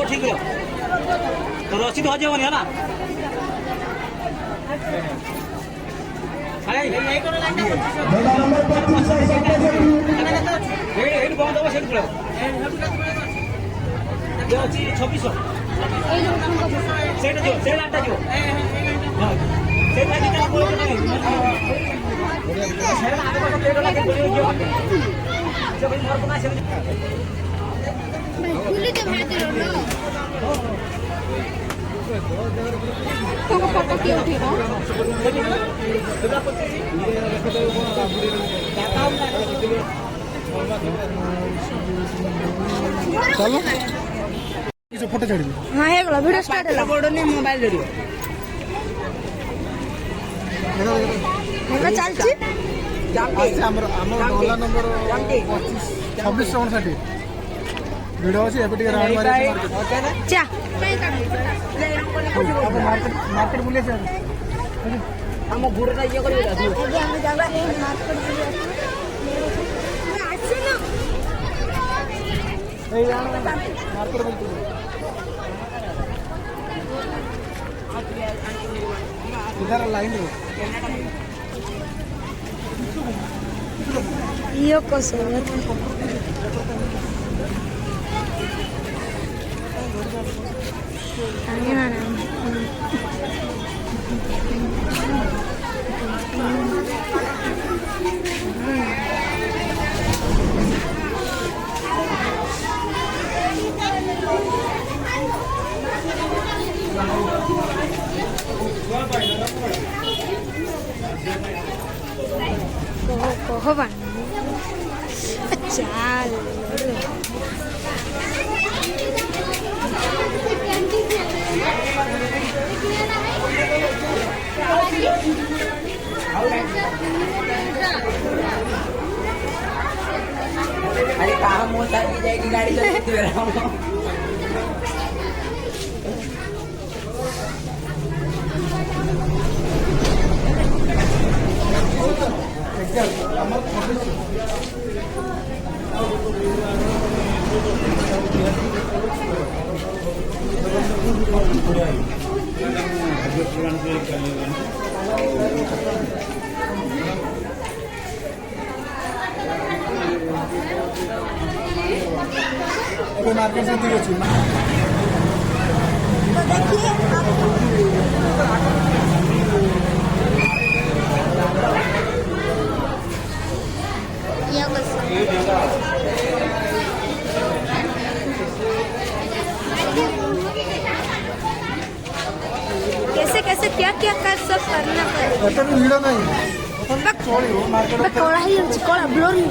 ठीक है तो रसीद हो जाए ना छब्बीस फोटो क्यों उठेगा चलो फोटो छाड़ी हाँ है वीडियो स्टार्ट है बोर्ड ने मोबाइल वीडियो हेगा चलची हमर डोला नंबर 26 26 वीडियो अछि एबे टिके राउंड मारे चा मार्केट बुले छ हम गुड़टा ये कर हम जाबा मार्केट बुले आछे ना ए मार्केट बुले इधर लाइन रो यो कोसो कहो बन चाल अरे कहाँ मोटा की जाएगी गाड़ी चलती है मार्केट से दिखे छु तो देखिए ये कोसो कैसे कैसे क्या क्या कर सब करना पड़ेगा एटा भी वीडियो नहीं छोड़ी हो मार्केट मैं कोड़ा ही कोड़ा ब्लोर ही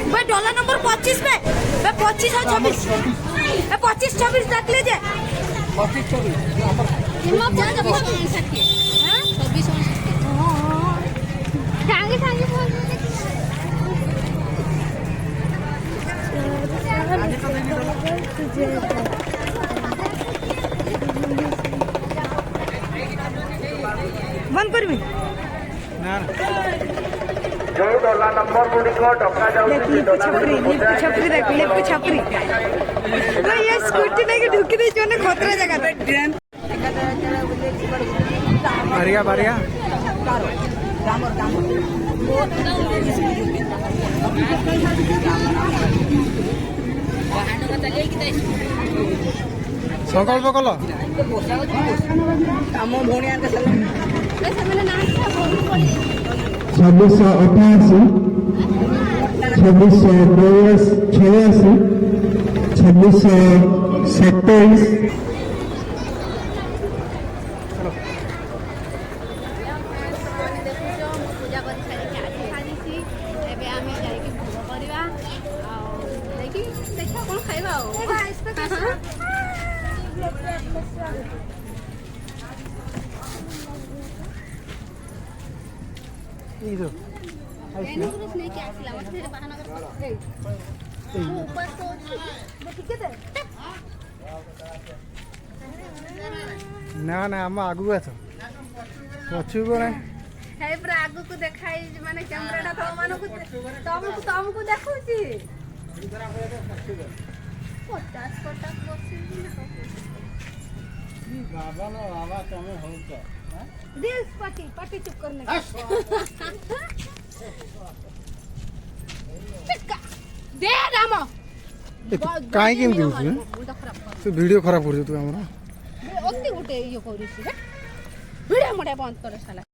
भाई डॉलर नंबर 25 में मैं 25 और 26 मैं 25 26 रख लीजिए 25 24 हिम्मत जान जब कौन सकती है हां 26 हो सकती है हां टांगे टांगे बोल बंद करबी ना जो डॉलर नंबर गुड़िक डका छपरी लेफ्ट छपरी तो ये स्कूटी लेके ढुकी दी जो ने खतरा जगह पे ट्रेन बारिया बारिया संकल्प कल ଆମ ଭଉଣୀ ଆଙ୍କ ସାଙ୍ଗେ 2688 2686 2627 पूजा कर सारी एबे आमे जाई कि भोग करबा आ देखि देखा कोन खाइबा ಇದು ಏನು ಸ್ನೇಕ್ ಹಾಕಿಲ್ಲ ಮತ್ತೆ ಬಹನ ऊपर तो ठीक है ନା ନା ଆମ ଆଗକୁ ଆସ ପଛକୁ କଣ ହେଇ ପୁରା ଆଗକୁ ଦେଖାଇ ମାନେ କ୍ୟାମେରାଟା ତମକୁ ଦେଖୁଛି 50 ବସିଛି ବାବା ନା ବାବା ତମେ ହଉଛ रील्स पार्टी चुप करने दे राम କାହିଁ କେମିତି ହଉଛୁ ତୁ ଭିଡ଼ିଓ ଖରାପ କରୁଛୁ ତୁ ଆମର ଅତି ଗୋଟେ ଇଏ କରୁଛି ଭିଡ଼ିଓ ମୋଟେ ବନ୍ଦ କର ସାଲା